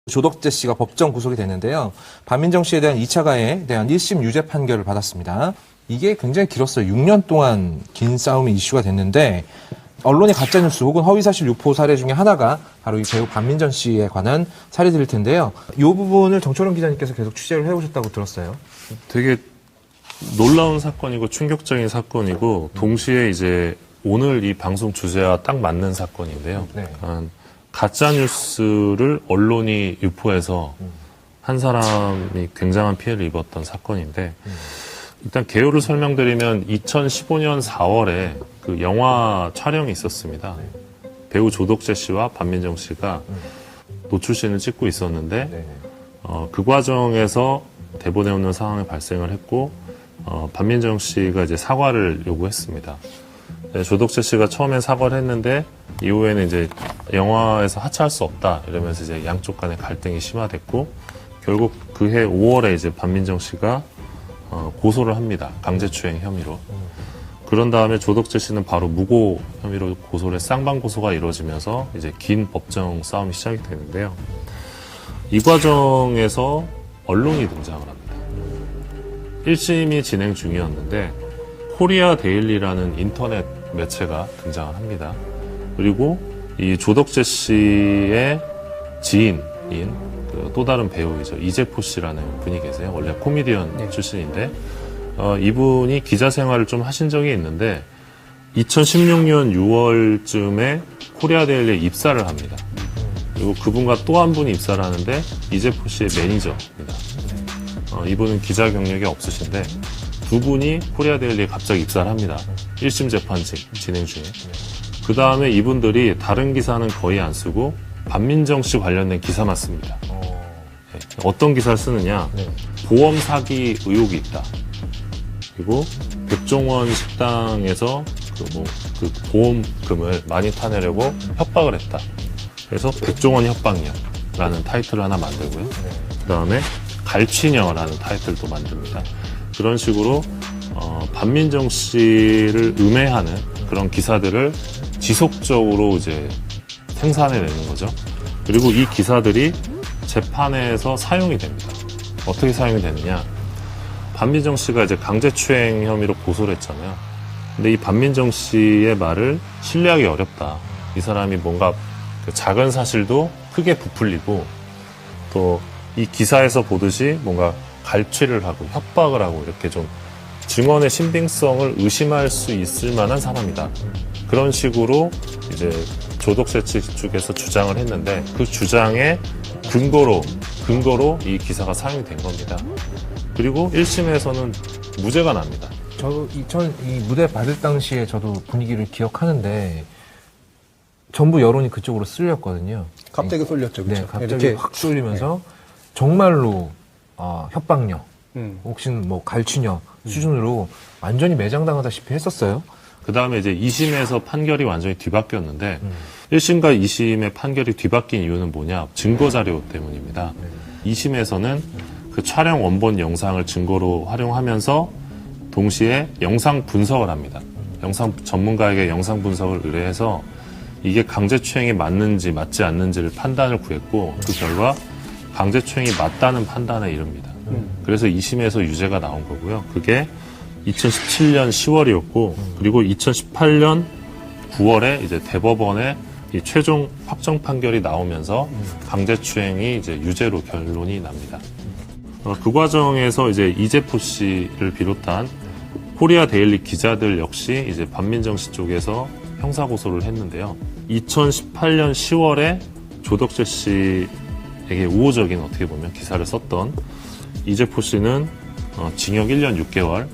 조덕재 씨가 법정 구속이 됐는데요. 반민정 씨에 대한 2차 가해에 대한 1심 유죄 판결을 받았습니다. 이게 굉장히 길었어요. 6년 동안 긴 싸움이 이슈가 됐는데 언론의 가짜뉴스 혹은 허위사실 유포 사례 중에 하나가 바로 이 배우 반민정 씨에 관한 사례들일 텐데요. 이 부분을 정철원 기자님께서 계속 취재를 해오셨다고 들었어요. 되게 놀라운 사건이고 충격적인 사건이고 동시에 이제 오늘 이 방송 주제와 딱 맞는 사건인데요. 네. 가짜 뉴스를 언론이 유포해서 한 사람이 굉장한 피해를 입었던 사건인데 일단 개요를 설명드리면 2015년 4월에 그 영화 촬영이 있었습니다. 배우 조덕재 씨와 반민정 씨가 노출신을 찍고 있었는데 그 과정에서 대본에 없는 상황이 발생을 했고 반민정 씨가 이제 사과를 요구했습니다. 네, 조덕재 씨가 처음엔 사과를 했는데 이후에는 이제 영화에서 하차할 수 없다 이러면서 이제 양쪽 간의 갈등이 심화됐고 결국 그해 5월에 이제 반민정 씨가 고소를 합니다. 강제추행 혐의로. 그런 다음에 조덕재 씨는 바로 무고 혐의로 고소를 쌍방 고소가 이루어지면서 이제 긴 법정 싸움이 시작이 되는데요. 이 과정에서 언론이 등장을 합니다. 1심이 진행 중이었는데 코리아 데일리라는 인터넷 매체가 등장을 합니다. 그리고 이 조덕재 씨의 지인인 그 또 다른 배우이죠. 이재포 씨라는 분이 계세요. 원래 코미디언 출신인데 이분이 기자 생활을 좀 하신 적이 있는데 2016년 6월쯤에 코리아 데일리에 입사를 합니다. 그리고 그분과 또 한 분이 입사를 하는데 이재포 씨의 매니저입니다. 이분은 기자 경력이 없으신데 두 분이 코리아 데일리에 갑자기 입사를 합니다. 1심 재판 진행 중에. 그 다음에 이분들이 다른 기사는 거의 안 쓰고 반민정 씨 관련된 기사만 씁니다. 네. 어떤 기사를 쓰느냐. 보험 사기 의혹이 있다. 그리고 백종원 식당에서 그 보험금을 많이 타내려고 협박을 했다. 그래서 백종원 협박녀라는 타이틀을 하나 만들고요. 그 다음에 갈취녀라는 타이틀도 만듭니다. 그런 식으로 반민정 씨를 음해하는 그런 기사들을 지속적으로 이제 생산해내는 거죠. 그리고 이 기사들이 재판에서 사용이 됩니다. 어떻게 사용이 되느냐? 반민정 씨가 이제 강제추행 혐의로 고소를 했잖아요. 근데 이 반민정 씨의 말을 신뢰하기 어렵다. 이 사람이 뭔가 작은 사실도 크게 부풀리고 또 이 기사에서 보듯이 뭔가 갈취를 하고 협박을 하고 이렇게 좀 증언의 신빙성을 의심할 수 있을 만한 사람이다. 그런 식으로 이제 조덕재 측에서 주장을 했는데 그 주장의 근거로 이 기사가 사용이 된 겁니다. 그리고 1심에서는 무죄가 납니다. 이 무대 받을 당시에 저도 분위기를 기억하는데 전부 여론이 그쪽으로 쏠렸거든요. 갑자기 쏠렸죠. 그렇죠? 네, 갑자기 이렇게 확 쏠리면서 정말로 협박녀, 혹시는 뭐 갈취녀 수준으로 완전히 매장당하다시피 했었어요. 그 다음에 이제 2심에서 판결이 완전히 뒤바뀌었는데 1심과 2심의 판결이 뒤바뀐 이유는 뭐냐? 증거자료 때문입니다. 2심에서는 그 촬영 원본 영상을 증거로 활용하면서 동시에 영상 분석을 합니다. 영상 전문가에게 영상 분석을 의뢰해서 이게 강제추행이 맞는지 맞지 않는지를 판단을 구했고 그 결과 강제추행이 맞다는 판단에 이릅니다. 그래서 2심에서 유죄가 나온 거고요. 그게 2017년 10월이었고 그리고 2018년 9월에 이제 대법원에 이 최종 확정 판결이 나오면서 강제추행이 이제 유죄로 결론이 납니다. 그 과정에서 이제 이재포 씨를 비롯한 코리아 데일리 기자들 역시 이제 반민정 씨 쪽에서 형사고소를 했는데요. 2018년 10월에 조덕재 씨에게 우호적인 어떻게 보면 기사를 썼던 이재포 씨는 징역 1년 6개월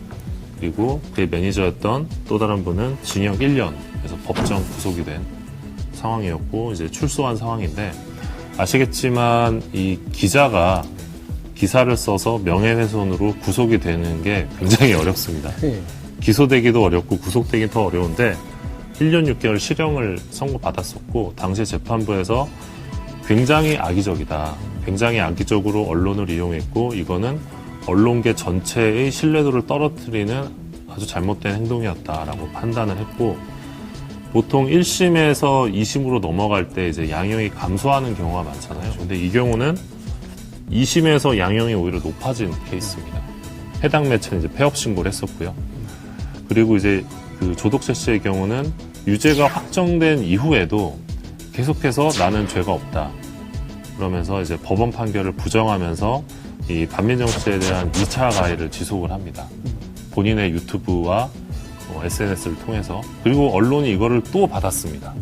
그리고 그의 매니저였던 또 다른 분은 징역 1년에서 법정 구속이 된 상황이었고 이제 출소한 상황인데 아시겠지만 이 기자가 기사를 써서 명예훼손으로 구속이 되는 게 굉장히 어렵습니다. 기소되기도 어렵고 구속되긴 더 어려운데 1년 6개월 실형을 선고받았었고 당시 재판부에서 굉장히 악의적이다. 굉장히 악의적으로 언론을 이용했고 이거는 언론계 전체의 신뢰도를 떨어뜨리는 아주 잘못된 행동이었다라고 판단을 했고 보통 1심에서 2심으로 넘어갈 때 이제 양형이 감소하는 경우가 많잖아요. 근데 이 경우는 2심에서 양형이 오히려 높아진 케이스입니다. 해당 매체는 이제 폐업 신고를 했었고요. 그리고 이제 그 조덕재 씨의 경우는 유죄가 확정된 이후에도 계속해서 나는 죄가 없다. 그러면서 이제 법원 판결을 부정하면서 이 반민정 씨에 대한 2차 가해를 지속을 합니다. 본인의 유튜브와 SNS를 통해서. 그리고 언론이 이거를 또 받았습니다.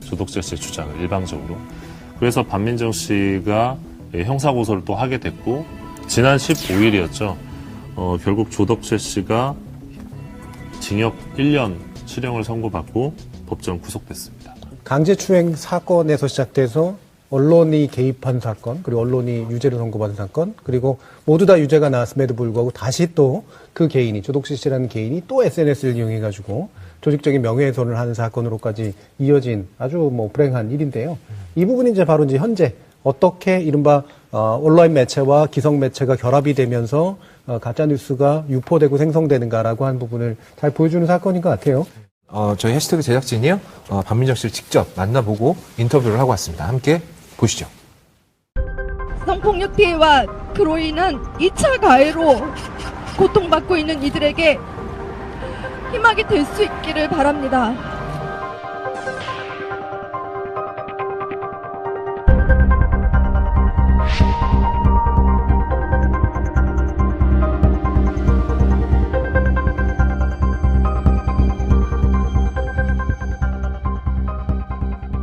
조덕재 씨의 주장을 일방적으로. 그래서 반민정 씨가 형사고소를 또 하게 됐고, 지난 15일이었죠. 결국 조덕재 씨가 징역 1년 실형을 선고받고 법정 구속됐습니다. 강제추행 사건에서 시작돼서 언론이 개입한 사건, 그리고 언론이 유죄를 선고받은 사건, 그리고 모두 다 유죄가 나왔음에도 불구하고 다시 또 그 개인이, 조덕재 씨라는 개인이 또 SNS를 이용해가지고 조직적인 명예훼손을 하는 사건으로까지 이어진 아주 뭐 불행한 일인데요. 이 부분이 이제 바로 이제 현재 어떻게 이른바 온라인 매체와 기성 매체가 결합이 되면서 가짜뉴스가 유포되고 생성되는가라고 하는 부분을 잘 보여주는 사건인 것 같아요. 저희 해시태그 제작진이요. 반민정 씨를 직접 만나보고 인터뷰를 하고 왔습니다. 함께 보시죠. 성폭력 피해와 그로 인한 2차 가해로 고통받고 있는 이들에게 희망이 될 수 있기를 바랍니다.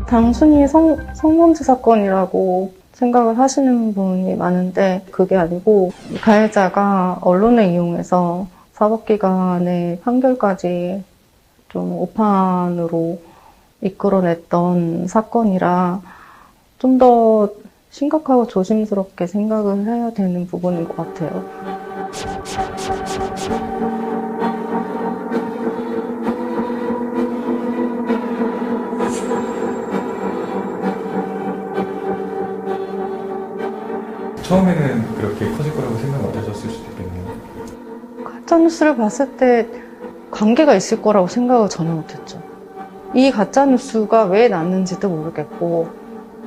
단순히 성범죄 사건이라고 생각을 하시는 분이 많은데 그게 아니고 가해자가 언론을 이용해서 사법기관의 판결까지 좀 오판으로 이끌어냈던 사건이라 좀 더 심각하고 조심스럽게 생각을 해야 되는 부분인 것 같아요. 처음에는 그렇게 커질 거라고 생각 못 하셨을 수도 있겠네요. 가짜뉴스를 봤을 때 관계가 있을 거라고 생각을 전혀 못했죠. 이 가짜뉴스가 왜 났는지도 모르겠고,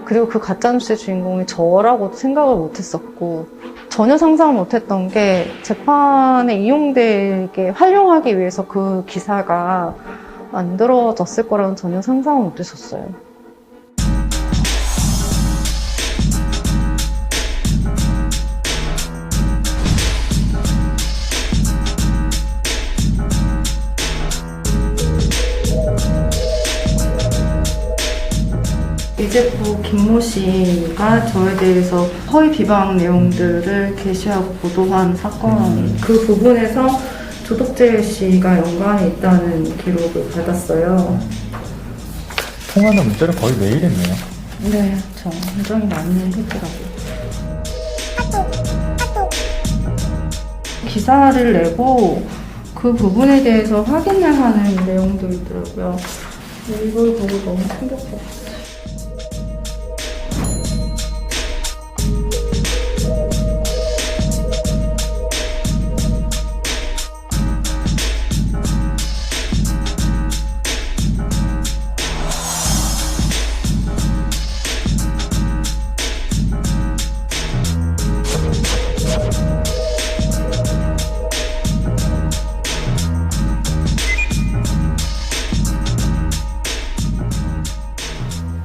그리고 그 가짜뉴스의 주인공이 저라고 생각을 못했었고, 전혀 상상을 못했던 게 재판에 이용되게 활용하기 위해서 그 기사가 만들어졌을 거라는 전혀 상상을 못했었어요. 이제부 김모 씨가 저에 대해서 허위 비방 내용들을 게시하고 보도한 사건, 그 부분에서 조덕재 씨가 연관이 있다는 기록을 받았어요. 통화나 문자를 거의 매일 했네요. 네, 저 굉장히 많이 했더라고요. 기사를 내고 그 부분에 대해서 확인을 하는 내용도 있더라고요. 이걸 보고 너무 충격받았어요.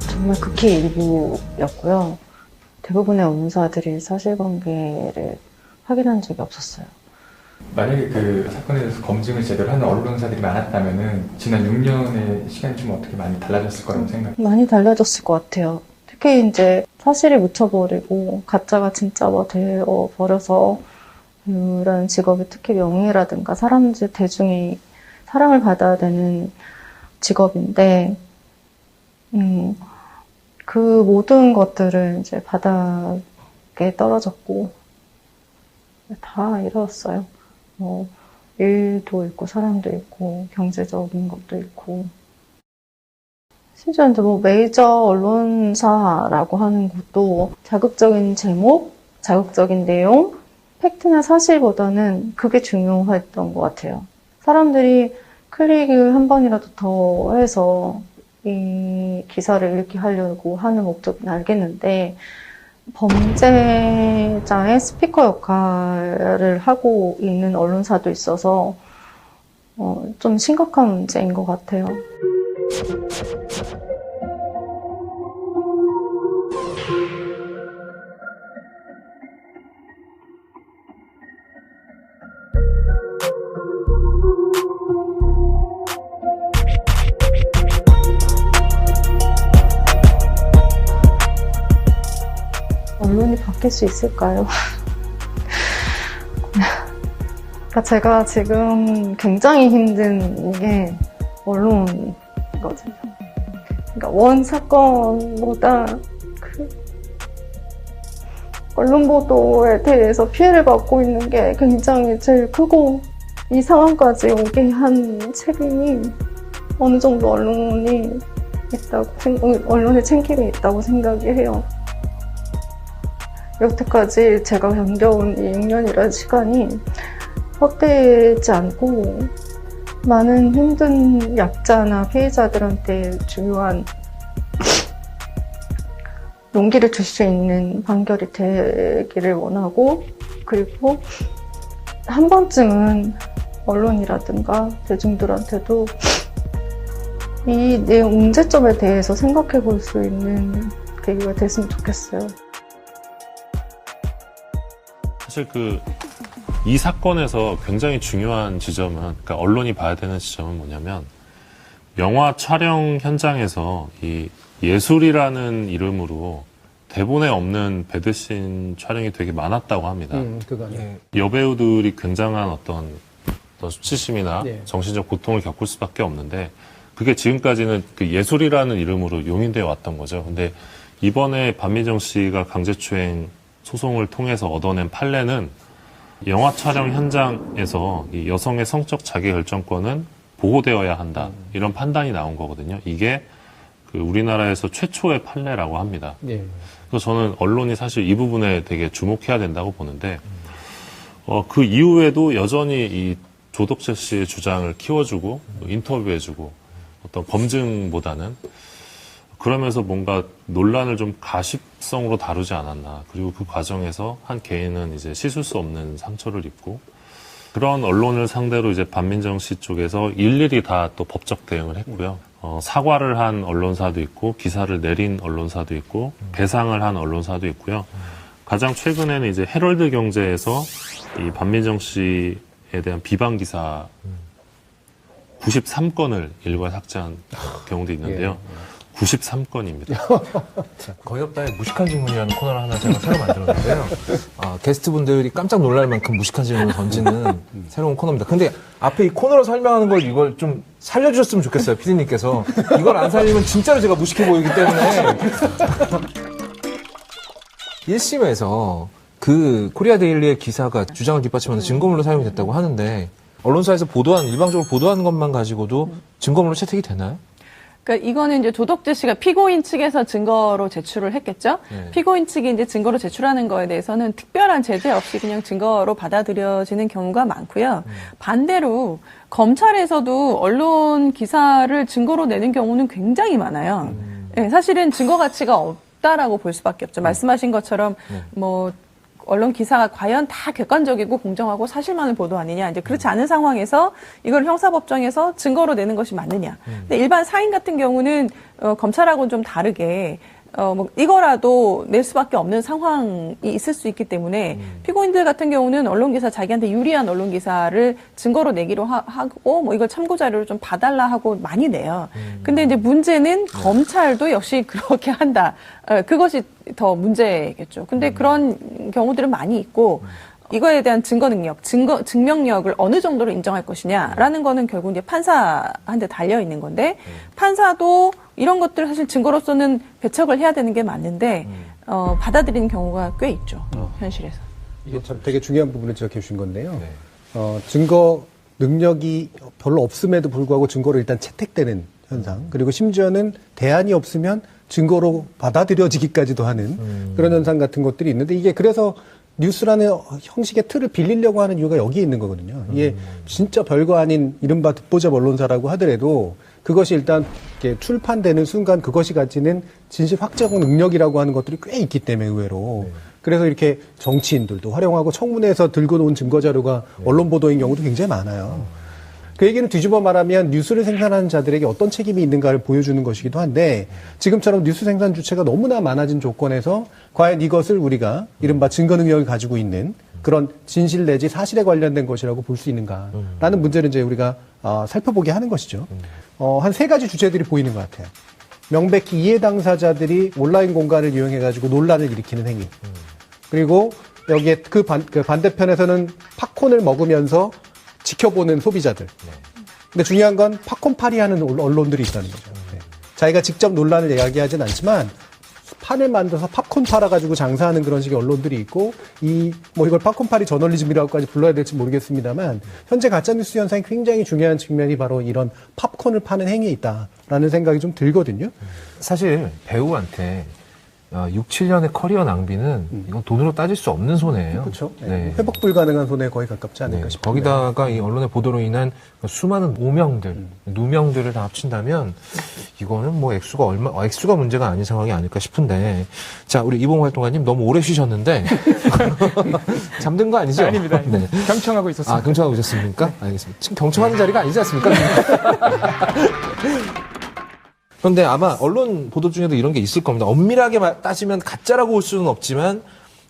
정말 극히 일부였고요. 대부분의 언론사들이 사실관계를 확인한 적이 없었어요. 만약에 그 사건에 대해서 검증을 제대로 하는 언론사들이 많았다면은 지난 6년의 시간이 좀 어떻게 많이 달라졌을 거라고 생각해요. 많이 달라졌을 것 같아요. 특히 이제 사실을 묻혀버리고 가짜가 진짜가 되어버려서 이런 직업이 특히 명예라든가 사람들 대중이 사랑을 받아야 되는 직업인데 그 모든 것들을 이제 바닥에 떨어졌고 다 잃었어요. 뭐 일도 잃고 사람도 잃고 경제적인 것도 잃고 심지어 이제 뭐 메이저 언론사라고 하는 것도 자극적인 제목, 자극적인 내용, 팩트나 사실보다는 그게 중요했던 것 같아요. 사람들이 클릭을 한 번이라도 더 해서 이 기사를 읽게 하려고 하는 목적은 알겠는데, 범죄자의 스피커 역할을 하고 있는 언론사도 있어서 좀 심각한 문제인 것 같아요. 언론이 바뀔 수 있을까요? 그러니까 제가 지금 굉장히 힘든 게 언론이거든요. 그러니까 원 사건보다 그 언론 보도에 대해서 피해를 받고 있는 게 굉장히 제일 크고, 이 상황까지 오게 한 책임이 어느 정도 언론의 책임이 있다고 생각이 해요. 여태까지 제가 견뎌온 이 6년이라는 시간이 헛되지 않고 많은 힘든 약자나 피해자들한테 중요한 용기를 줄 수 있는 판결이 되기를 원하고, 그리고 한 번쯤은 언론이라든가 대중들한테도 이 내 문제점에 대해서 생각해 볼 수 있는 계기가 됐으면 좋겠어요. 사실 이 사건에서 굉장히 중요한 지점은, 그러니까 언론이 봐야 되는 지점은 뭐냐면, 영화 촬영 현장에서 이 예술이라는 이름으로 대본에 없는 배드신 촬영이 되게 많았다고 합니다. 그거는. 여배우들이 굉장한 어떤 수치심이나 네. 정신적 고통을 겪을 수밖에 없는데, 그게 지금까지는 그 예술이라는 이름으로 용인되어 왔던 거죠. 근데 이번에 반민정 씨가 강제추행 소송을 통해서 얻어낸 판례는 영화 촬영 현장에서 이 여성의 성적 자기결정권은 보호되어야 한다, 이런 판단이 나온 거거든요. 이게 우리나라에서 최초의 판례라고 합니다. 네. 그래서 저는 언론이 사실 이 부분에 되게 주목해야 된다고 보는데, 그 이후에도 여전히 이 조덕재 씨의 주장을 키워주고 인터뷰해주고 어떤 검증보다는, 그러면서 뭔가 논란을 좀 가십성으로 다루지 않았나. 그리고 그 과정에서 한 개인은 이제 씻을 수 없는 상처를 입고, 그런 언론을 상대로 이제 반민정 씨 쪽에서 일일이 다 또 법적 대응을 했고요. 사과를 한 언론사도 있고, 기사를 내린 언론사도 있고, 배상을 한 언론사도 있고요. 가장 최근에는 이제 헤럴드 경제에서 이 반민정 씨에 대한 비방 기사 93건을 일괄 삭제한 경우도 있는데요. 93건입니다. 거의 없다의 무식한 질문이라는 코너를 하나 제가 새로 만들었는데요. 게스트분들이 깜짝 놀랄 만큼 무식한 질문을 던지는 새로운 코너입니다. 근데 앞에 이 코너를 설명하는 걸 이걸 좀 살려주셨으면 좋겠어요, 피디님께서. 이걸 안 살리면 진짜로 제가 무식해 보이기 때문에. 1심에서 그 코리아 데일리의 기사가 주장을 뒷받침하는 증거물로 사용이 됐다고 하는데, 언론사에서 일방적으로 보도하는 것만 가지고도 증거물로 채택이 되나요? 그러니까 이거는 이제 조덕재 씨가 피고인 측에서 증거로 제출을 했겠죠. 네. 피고인 측이 이제 증거로 제출하는 거에 대해서는 특별한 제재 없이 그냥 증거로 받아들여지는 경우가 많고요. 반대로 검찰에서도 언론 기사를 증거로 내는 경우는 굉장히 많아요. 네, 사실은 증거 가치가 없다라고 볼 수밖에 없죠. 말씀하신 것처럼 뭐 언론 기사가 과연 다 객관적이고 공정하고 사실만을 보도하느냐, 이제 그렇지 않은 상황에서 이걸 형사법정에서 증거로 내는 것이 맞느냐. 근데 일반 사인 같은 경우는 검찰하고는 좀 다르게 뭐 이거라도 낼 수밖에 없는 상황이 있을 수 있기 때문에 피고인들 같은 경우는 언론 기사, 자기한테 유리한 언론 기사를 증거로 내기로 하고 뭐 이걸 참고 자료를 좀 봐달라 하고 많이 내요. 근데 이제 문제는 검찰도 역시 그렇게 한다. 그것이 더 문제겠죠. 근데 그런 경우들은 많이 있고, 이거에 대한 증거 능력, 증명력을 어느 정도로 인정할 것이냐라는 거는 결국 이제 판사한테 달려 있는 건데, 판사도 이런 것들 사실 증거로서는 배척을 해야 되는 게 맞는데, 받아들이는 경우가 꽤 있죠, 현실에서. 이게 참 되게 중요한 부분을 지적해 주신 건데요. 증거 능력이 별로 없음에도 불구하고 증거로 일단 채택되는 현상, 그리고 심지어는 대안이 없으면 증거로 받아들여지기까지도 하는 그런 현상 같은 것들이 있는데, 이게 그래서 뉴스라는 형식의 틀을 빌리려고 하는 이유가 여기에 있는 거거든요. 이게 진짜 별거 아닌 이른바 듣보잡 언론사라고 하더라도 그것이 일단 이렇게 출판되는 순간 그것이 가지는 진실 확정 능력이라고 하는 것들이 꽤 있기 때문에 의외로. 그래서 이렇게 정치인들도 활용하고 청문회에서 들고 놓은 증거 자료가 언론 보도인 경우도 굉장히 많아요. 그 얘기는 뒤집어 말하면 뉴스를 생산하는 자들에게 어떤 책임이 있는가를 보여주는 것이기도 한데 지금처럼 뉴스 생산 주체가 너무나 많아진 조건에서 과연 이것을 우리가 이른바 증거 능력을 가지고 있는 그런 진실 내지 사실에 관련된 것이라고 볼 수 있는가라는 문제를 이제 우리가 살펴보게 하는 것이죠. 한 세 가지 주제들이 보이는 것 같아요. 명백히 이해 당사자들이 온라인 공간을 이용해가지고 논란을 일으키는 행위. 그리고 여기에 그 반대편에서는 팝콘을 먹으면서 지켜보는 소비자들. 근데 중요한 건 팝콘파리 하는 언론들이 있다는 거죠. 네. 자기가 직접 논란을 이야기하진 않지만 판을 만들어서 팝콘 팔아가지고 장사하는 그런 식의 언론들이 있고 이걸 팝콘파리 저널리즘이라고까지 불러야 될지 모르겠습니다만 현재 가짜뉴스 현상이 굉장히 중요한 측면이 바로 이런 팝콘을 파는 행위에 있다라는 생각이 좀 들거든요. 사실 배우한테 6, 7년의 커리어 낭비는 이건 돈으로 따질 수 없는 손해예요. 그렇죠. 네. 회복 불가능한 손해에 거의 가깝지 않을까 네. 싶습니다. 거기다가 이 언론의 보도로 인한 수많은 오명들, 누명들을 다 합친다면 이거는 뭐 액수가 문제가 아닌 상황이 아닐까 싶은데, 자, 우리 이봉 활동가님 너무 오래 쉬셨는데 잠든 거 아니죠? 아닙니다. 네. 경청하고 있었습니다. 아, 경청하고 있었습니까? 네. 알겠습니다. 지금 경청하는 자리가 아니지 않습니까? 그런데 아마 언론 보도 중에도 이런 게 있을 겁니다. 엄밀하게 따지면 가짜라고 볼 수는 없지만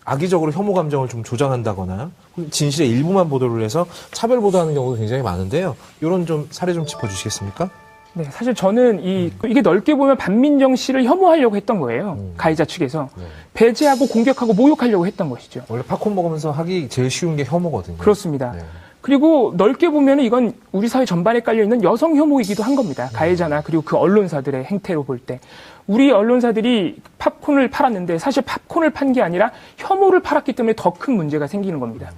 악의적으로 혐오 감정을 좀 조장한다거나 진실의 일부만 보도를 해서 차별 보도하는 경우도 굉장히 많은데요. 이런 좀 사례 좀 짚어주시겠습니까? 네, 사실 저는 이게 넓게 보면 반민정 씨를 혐오하려고 했던 거예요. 가해자 측에서. 배제하고 공격하고 모욕하려고 했던 것이죠. 원래 팝콘 먹으면서 하기 제일 쉬운 게 혐오거든요. 그렇습니다. 네. 그리고 넓게 보면 이건 우리 사회 전반에 깔려있는 여성 혐오이기도 한 겁니다. 가해자나 그리고 그 언론사들의 행태로 볼 때. 우리 언론사들이 팝콘을 팔았는데 사실 팝콘을 판 게 아니라 혐오를 팔았기 때문에 더 큰 문제가 생기는 겁니다.